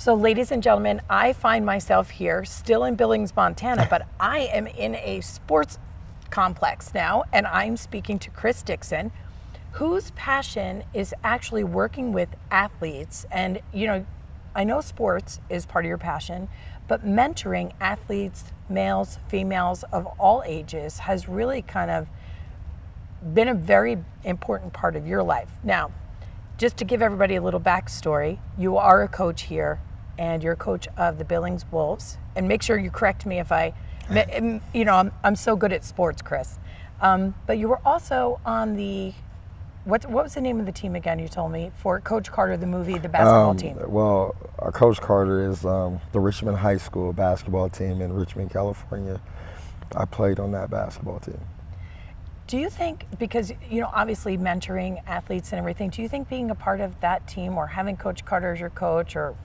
So ladies and gentlemen, I find myself here still in Billings, Montana, but I am in a sports complex now, and I'm speaking to Chris Dixon, whose passion is actually working with athletes. And I know sports is part of your passion, but mentoring athletes, males, females of all ages, has really kind of been a very important part of your life. Now, just to give everybody a little backstory, you are a coach here, and you're a coach of the Billings Wolves. And make sure you correct me if I'm so good at sports, Chris. But you were also on the, what was the name of the team again, you told me, for Coach Carter, the movie, the basketball team? Well, Coach Carter is the Richmond High School basketball team in Richmond, California. I played on that basketball team. Do you think, because, obviously mentoring athletes and everything, do you think being a part of that team or having Coach Carter as your coach or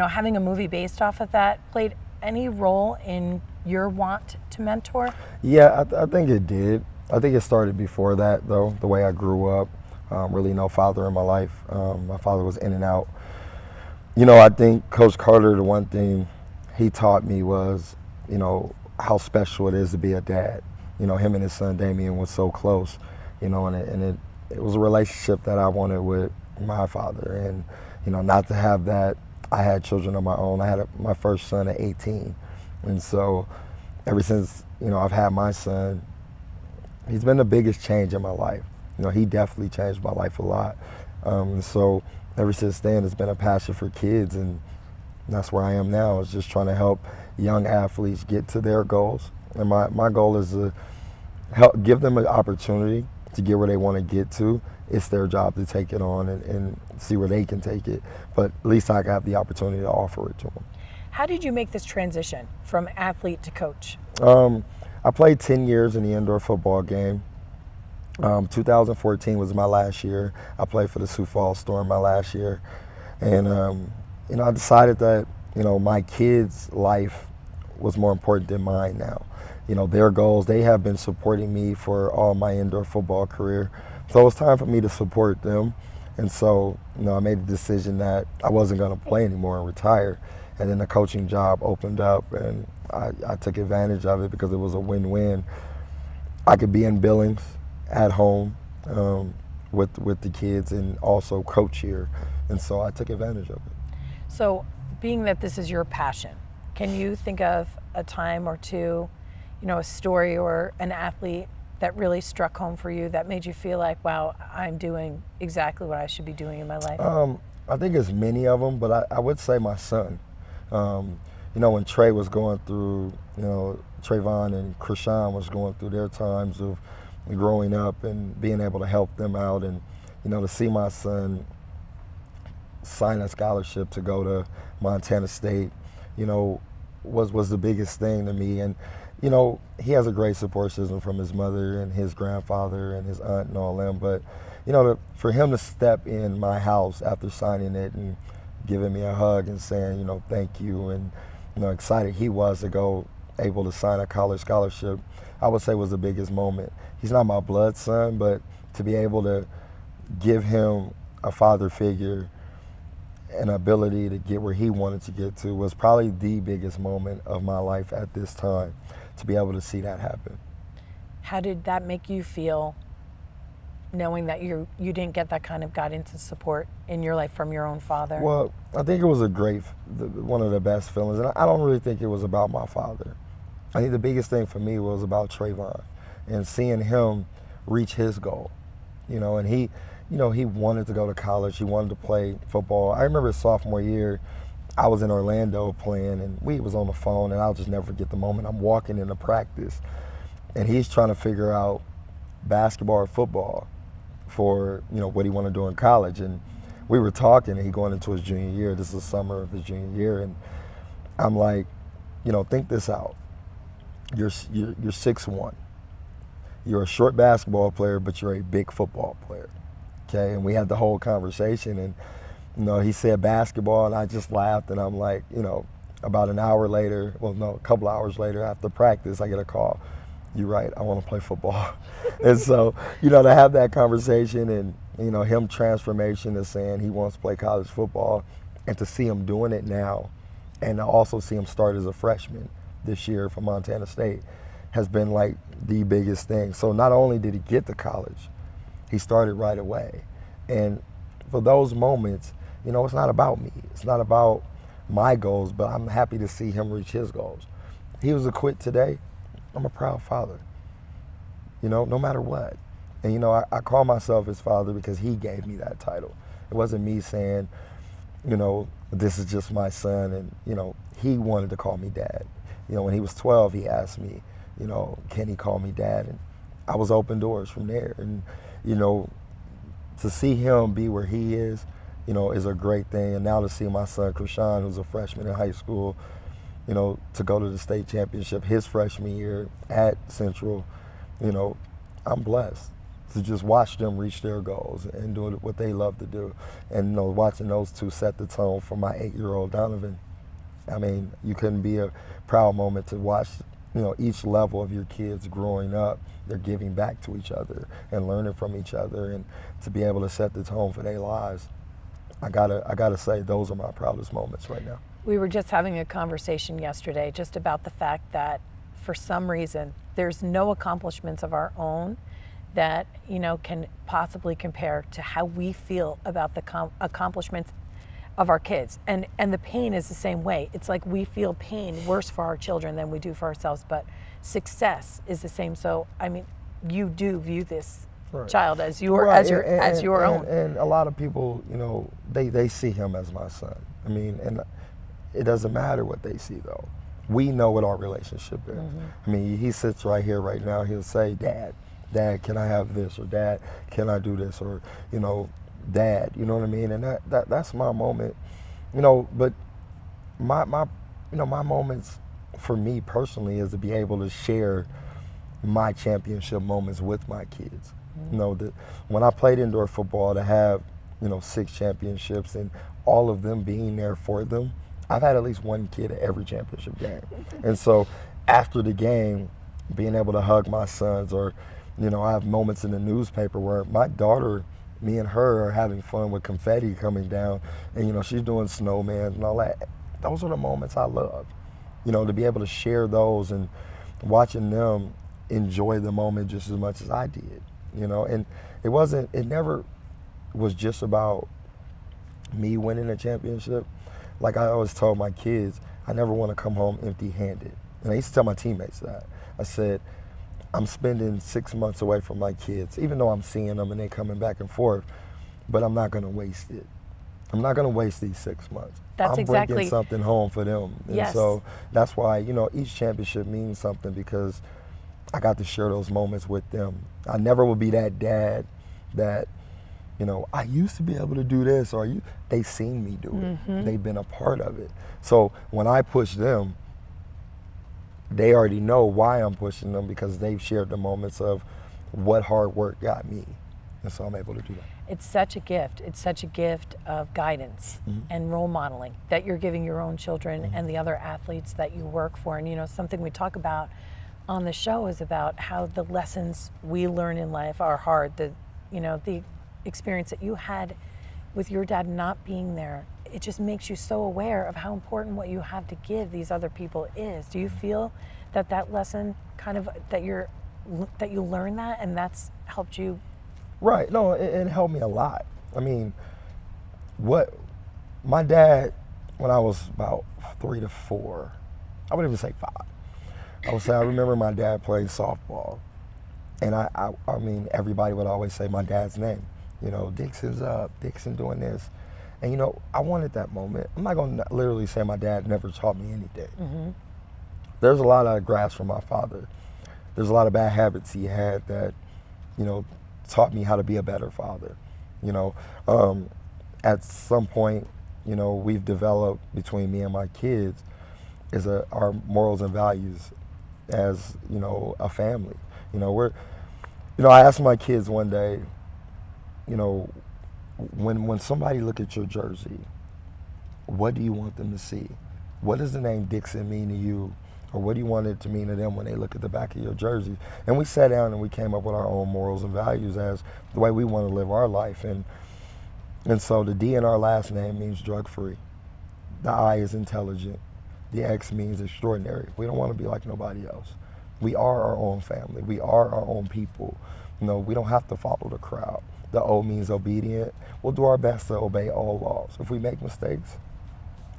having a movie based off of that played any role in your want to mentor? Yeah, I think it did. I think it started before that, though, the way I grew up. Really no father in my life. My father was in and out. I think Coach Carter, the one thing he taught me was, how special it is to be a dad. Him and his son Damien was so close, and it was a relationship that I wanted with my father. And, not to have that, I had children of my own. I had my first son at 18. And so ever since, I've had my son, he's been the biggest change in my life. He definitely changed my life a lot. So ever since then, it's been a passion for kids, and that's where I am now, is just trying to help young athletes get to their goals. And my goal is to give them an opportunity to get where they want to get to. It's their job to take it on and see where they can take it. But at least I got the opportunity to offer it to them. How did you make this transition from athlete to coach? I played 10 years in the indoor football game. 2014 was my last year. I played for the Sioux Falls Storm my last year. And, I decided that, my kids' life was more important than mine now. Their goals, they have been supporting me for all my indoor football career. So it was time for me to support them. And so, I made the decision that I wasn't going to play anymore and retire. And then the coaching job opened up, and I took advantage of it because it was a win-win. I could be in Billings at home with the kids and also coach here. And so I took advantage of it. So being that this is your passion, can you think of a time or two, a story or an athlete that really struck home for you that made you feel like, wow, I'm doing exactly what I should be doing in my life? I think it's many of them, but I would say my son. When Trey was going through, Trayvon and Krishan was going through their times of growing up and being able to help them out, and, to see my son sign a scholarship to go to Montana State, was the biggest thing to me. And, he has a great support system from his mother and his grandfather and his aunt and all them. But, for him to step in my house after signing it and giving me a hug and saying, thank you, and, excited he was to go able to sign a college scholarship, I would say was the biggest moment. He's not my blood son, but to be able to give him a father figure and ability to get where he wanted to get to was probably the biggest moment of my life at this time, to be able to see that happen. How did that make you feel, knowing that you didn't get that kind of guidance and support in your life from your own father? Well, I think it was one of the best feelings, and I don't really think it was about my father. I think the biggest thing for me was about Trayvon and seeing him reach his goal, and he wanted to go to college. He wanted to play football. I remember his sophomore year, I was in Orlando playing, and we was on the phone, and I'll just never forget the moment. I'm walking into practice, and he's trying to figure out basketball or football for, what he wanted to do in college. And we were talking, and he going into his junior year. This is the summer of his junior year, and I'm like, think this out. You're 6'1". You're a short basketball player, but you're a big football player. Okay, and we had the whole conversation, and he said basketball, and I just laughed, and I'm like, about an hour later, a couple hours later after practice, I get a call. You're right, I want to play football. And so, to have that conversation and, him transformation is saying he wants to play college football, And to see him doing it now, and to also see him start as a freshman this year for Montana State, has been like the biggest thing. So not only did he get to college, he started right away. And for those moments, it's not about me. It's not about my goals, but I'm happy to see him reach his goals. He was a quit today. I'm a proud father, no matter what. And, I call myself his father because he gave me that title. It wasn't me saying, this is just my son. And, he wanted to call me dad. When he was 12, he asked me, can he call me dad? And I was open doors from there. And, to see him be where he is a great thing. And now to see my son, Krishan, who's a freshman in high school, to go to the state championship his freshman year at Central, I'm blessed to just watch them reach their goals and do what they love to do. And, watching those two set the tone for my 8-year-old Donovan, I mean, you couldn't be a proud moment to watch, each level of your kids growing up. They're giving back to each other and learning from each other, and to be able to set the tone for their lives. I gotta say, those are my proudest moments right now. We were just having a conversation yesterday just about the fact that for some reason there's no accomplishments of our own that can possibly compare to how we feel about the accomplishments of our kids, and the pain is the same way. It's like we feel pain worse for our children than we do for ourselves, but success is the same. So I mean, you do view this right. child as your own. And a lot of people, they see him as my son. I mean, and it doesn't matter what they see though. We know what our relationship is. Mm-hmm. I mean, he sits right here right now. He'll say, "Dad, can I have this?" Or "Dad, can I do this?" Or "Dad," you know what I mean? And that's my moment, but my moments for me personally is to be able to share my championship moments with my kids. Mm-hmm. When I played indoor football, to have 6 championships and all of them being there for them, I've had at least one kid at every championship game. And so after the game, being able to hug my sons, or I have moments in the newspaper where my daughter, me and her are having fun with confetti coming down, and she's doing snowman and all that. Those are the moments I love, to be able to share those and watching them enjoy the moment just as much as I did, and it never was just about me winning a championship. Like I always told my kids, I never want to come home empty-handed. And I used to tell my teammates that. I said, I'm spending 6 months away from my kids, even though I'm seeing them and they're coming back and forth, but I'm not going to waste it. I'm not going to waste these 6 months. I'm bringing something home for them. And yes. So that's why, each championship means something, because I got to share those moments with them. I never will be that dad that, I used to be able to do this, or they've seen me do it. Mm-hmm. They've been a part of it. So when I push them, they already know why I'm pushing them, because they've shared the moments of what hard work got me. And so I'm able to do that. It's such a gift. It's such a gift of guidance mm-hmm. and role modeling that you're giving your own children mm-hmm. and the other athletes that you work for. And something we talk about on the show is about how the lessons we learn in life are hard. The experience that you had with your dad not being there, it just makes you so aware of how important what you have to give these other people is. Do you feel that lesson kind of that you learned that, and that's helped you? Right. No, it helped me a lot. I mean, my dad, when I was about 3 to 4, I wouldn't even say 5. I would say I remember my dad playing softball, and I mean, everybody would always say my dad's name. Dixon's up, Dixon doing this. And, I wanted that moment. I'm not going to literally say my dad never taught me anything. Mm-hmm. There's a lot of grass from my father. There's a lot of bad habits he had that, taught me how to be a better father. At some point, we've developed between me and my kids is our morals and values as, a family. I asked my kids one day, when somebody look at your jersey, what do you want them to see? What does the name Dixon mean to you? Or what do you want it to mean to them when they look at the back of your jersey? And we sat down and we came up with our own morals and values as the way we want to live our life. And so the D in our last name means drug-free. The I is intelligent. The X means extraordinary. We don't want to be like nobody else. We are our own family. We are our own people. We don't have to follow the crowd. The O means obedient. We'll do our best to obey all laws. If we make mistakes,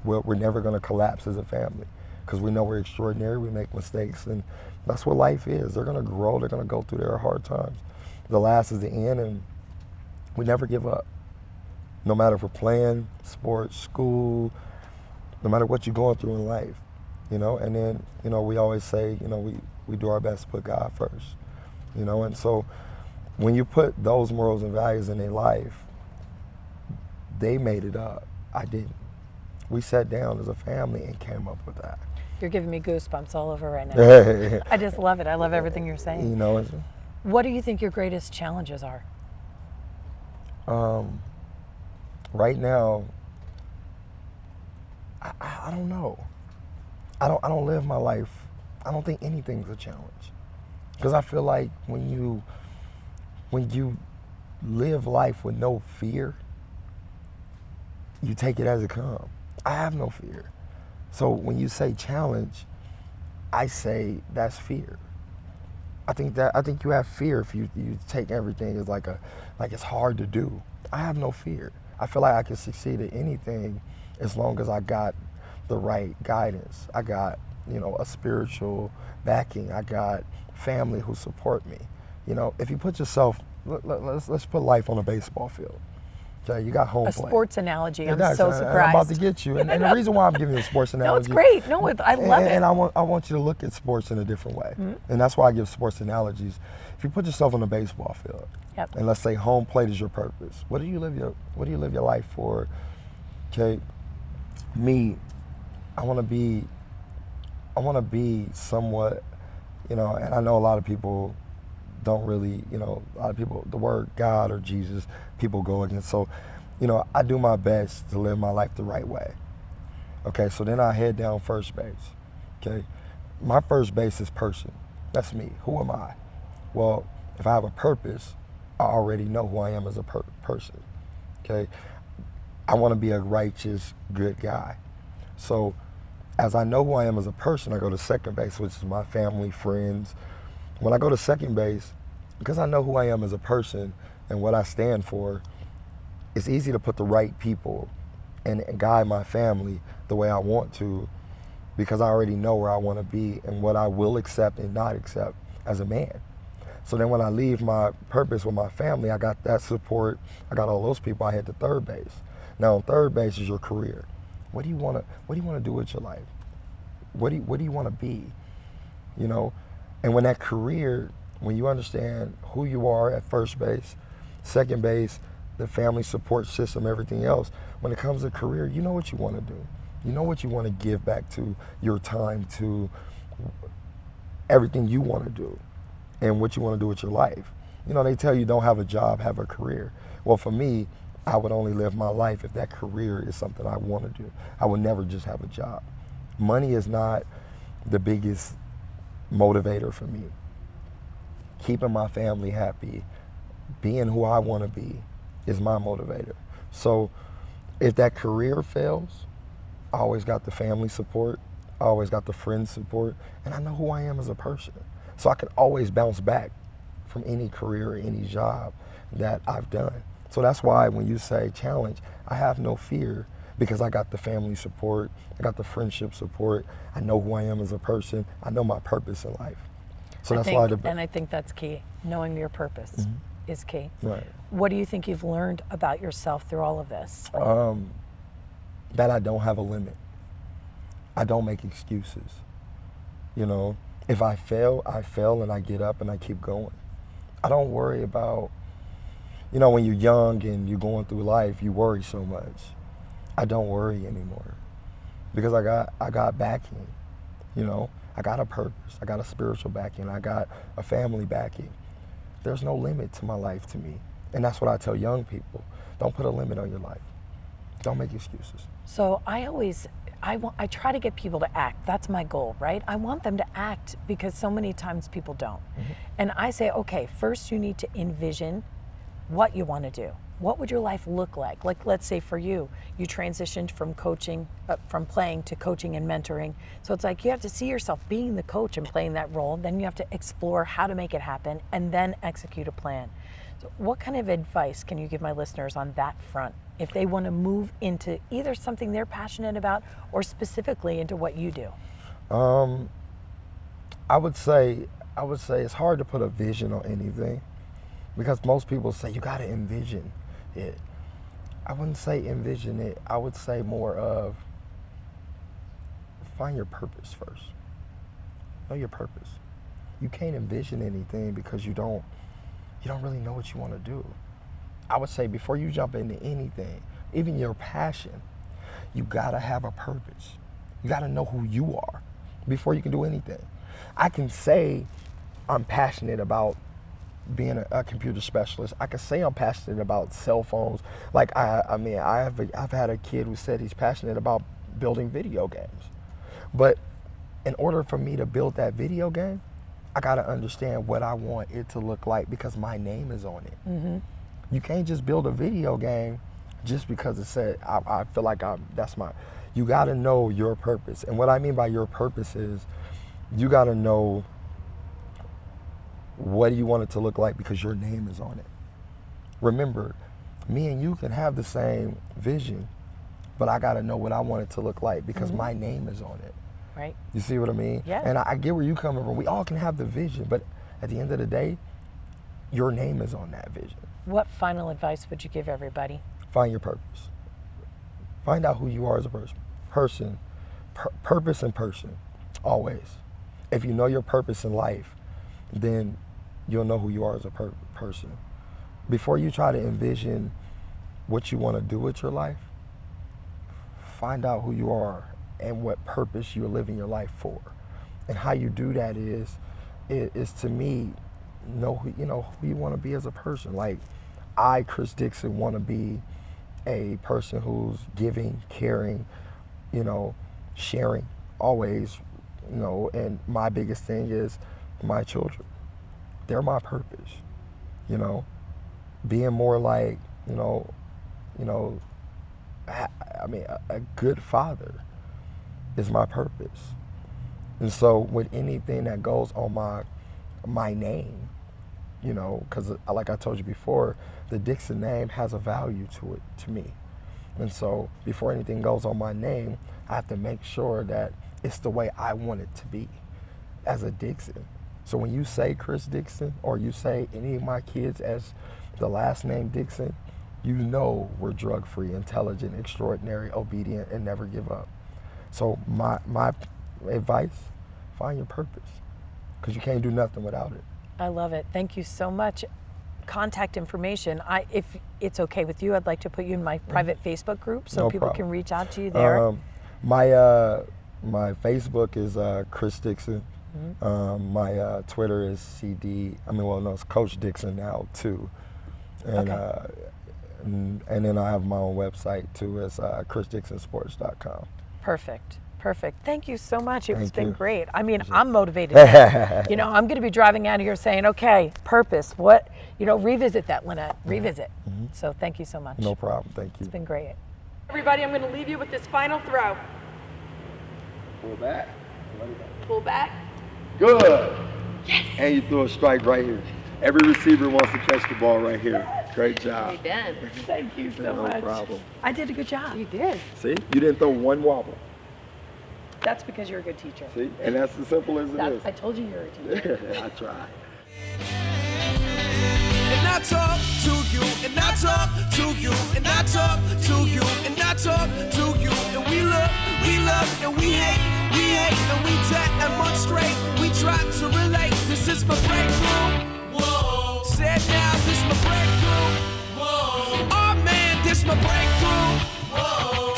we're never going to collapse as a family because we know we're extraordinary. We make mistakes, and that's what life is. They're going to grow. They're going to go through their hard times. The last is the end, and we never give up. No matter if we're playing, sports, school, no matter what you're going through in life, and then, we always say, we do our best to put God first, and so when you put those morals and values in their life, they made it up. I didn't. We sat down as a family and came up with that. You're giving me goosebumps all over right now. I just love it. I love everything you're saying. What do you think your greatest challenges are? Right now, I don't know. I don't live my life. I don't think anything's a challenge, because I feel like when you live life with no fear, you take it as it comes. I have no fear. So when you say challenge, I say that's fear. I think you have fear if you take everything as like it's hard to do. I have no fear. I feel like I can succeed at anything as long as I got the right guidance. I got, a spiritual backing. I got family who support me. If you put yourself, let's put life on a baseball field. Okay, you got home plate. A sports analogy. I'm so surprised. I'm about to get you. And the reason why I'm giving you a sports analogy. No, it's great. No, I love it. And I want you to look at sports in a different way. Mm-hmm. And that's why I give sports analogies. If you put yourself on a baseball field, and let's say home plate is your purpose, what do you live your life for? Okay, me, I want to be somewhat, and I know a lot of people don't really, a lot of people, the word God or Jesus, people go against. So, I do my best to live my life the right way. Okay, so then I head down first base. Okay, my first base is person. That's me. Who am I? Well, if I have a purpose, I already know who I am as a person. Okay, I want to be a righteous, good guy. So, as I know who I am as a person, I go to second base, which is my family, friends. When I go to second base, because I know who I am as a person and what I stand for, it's easy to put the right people and guide my family the way I want to, because I already know where I want to be and what I will accept and not accept as a man. So then when I leave my purpose with my family, I got that support. I got all those people. I head to third base. Now, on third base is your career. What do you want to do with your life? What do you want to be? And when that career, when you understand who you are at first base, second base, the family support system, everything else, when it comes to career, you know what you want to do. You know what you want to give back to your time, to everything you want to do and what you want to do with your life. They tell you don't have a job, have a career. Well, for me, I would only live my life if that career is something I want to do. I would never just have a job. Money is not the biggest motivator for me. Keeping my family happy, being who I want to be is my motivator. So if that career fails, I always got the family support, I always got the friend support, and I know who I am as a person. So I can always bounce back from any career or any job that I've done. So that's why when you say challenge, I have no fear, because I got the family support, I got the friendship support, I know who I am as a person, I know my purpose in life. So that's why and I think that's key. Knowing your purpose is key. Right. What do you think you've learned about yourself through all of this? That I don't have a limit. I don't make excuses. If I fail, and I get up and I keep going. I don't worry about, when you're young and you're going through life, you worry so much. I don't worry anymore, because I got backing. I got a purpose. I got a spiritual backing. I got a family backing. There's no limit to my life, to me. And that's what I tell young people. Don't put a limit on your life. Don't make excuses. So I try to get people to act. That's my goal, right? I want them to act, because so many times people don't. And I say, okay, first you need to envision what you want to do. what would your life look like? Like, let's say for you, you transitioned from coaching, from playing to coaching and mentoring. So it's like you have to see yourself being the coach and playing that role. Then you have to explore how to make it happen and then execute a plan. So what kind of advice can you give my listeners on that front if they want to move into either something they're passionate about or specifically into what you do? I would say it's hard to put a vision on anything because most people say you got to envision it. I wouldn't say envision it. I would say more of find your purpose first. Know your purpose. You can't envision anything because you don't really know what you want to do. I would say before you jump into anything, even your passion, you gotta have a purpose. You gotta know who you are before you can do anything. I can say I'm passionate about being a computer specialist. I can say I'm passionate about cell phones. Like I've had a kid who said he's passionate about building video games. But in order for me to build that video game, I gotta understand what I want it to look like because my name is on it. Mm-hmm. You can't just build a video game just because it said, I feel like you gotta know your purpose. And what I mean by your purpose is you gotta know what do you want it to look like because your name is on it. Remember, me and you can have the same vision, but I gotta know what I want it to look like because my name is on it. Right. You see what I mean? Yeah. And I get where you're coming from. We all can have the vision, but at the end of the day, your name is on that vision. What final advice would you give everybody? Find your purpose. Find out who you are as a person. Purpose and person, always. If you know your purpose in life, then you'll know who you are as a person. Before you try to envision what you want to do with your life, find out who you are and what purpose you're living your life for. And how you do that is to me, know who you want to be as a person. Like I, Chris Dixon, want to be a person who's giving, caring, sharing always, and my biggest thing is my children. They're my purpose, being more like, a good father is my purpose. And so with anything that goes on my name, because like I told you before, the Dixon name has a value to it, to me. And so before anything goes on my name, I have to make sure that it's the way I want it to be as a Dixon. So when you say Chris Dixon or you say any of my kids as the last name Dixon, we're drug-free, intelligent, extraordinary, obedient, and never give up. So my advice, find your purpose, because you can't do nothing without it. I love it. Thank you so much. Contact information. If it's okay with you, I'd like to put you in my private Facebook group so people can reach out to you there. My Facebook is Chris Dixon. Mm-hmm. My Twitter is it's Coach Dixon now too. And and then I have my own website too. It's chrisdixonsports.com. Perfect. Thank you so much. It's been great. I mean, Pleasure. I'm motivated. I'm going to be driving out of here saying, okay, purpose, what, revisit that, Lynette, revisit. Mm-hmm. So thank you so much. No problem. Thank you. It's been great. Everybody, I'm going to leave you with this final throw. Pull back. Pull back. Good. Yes. And you threw a strike right here. Every receiver wants to catch the ball right here. Great job. Thank you so much. No problem. I did a good job. You did. See, you didn't throw one wobble. That's because you're a good teacher. See, and that's as simple as it is. I told you you're a teacher. I tried. And I talk to you, and I talk to you, and I talk to you, and I talk to you, and we love, and we hate, and we demonstrate. We try to relate. This is my breakthrough. Whoa. Said now, this my breakthrough. Whoa. Oh man, this my breakthrough. Whoa.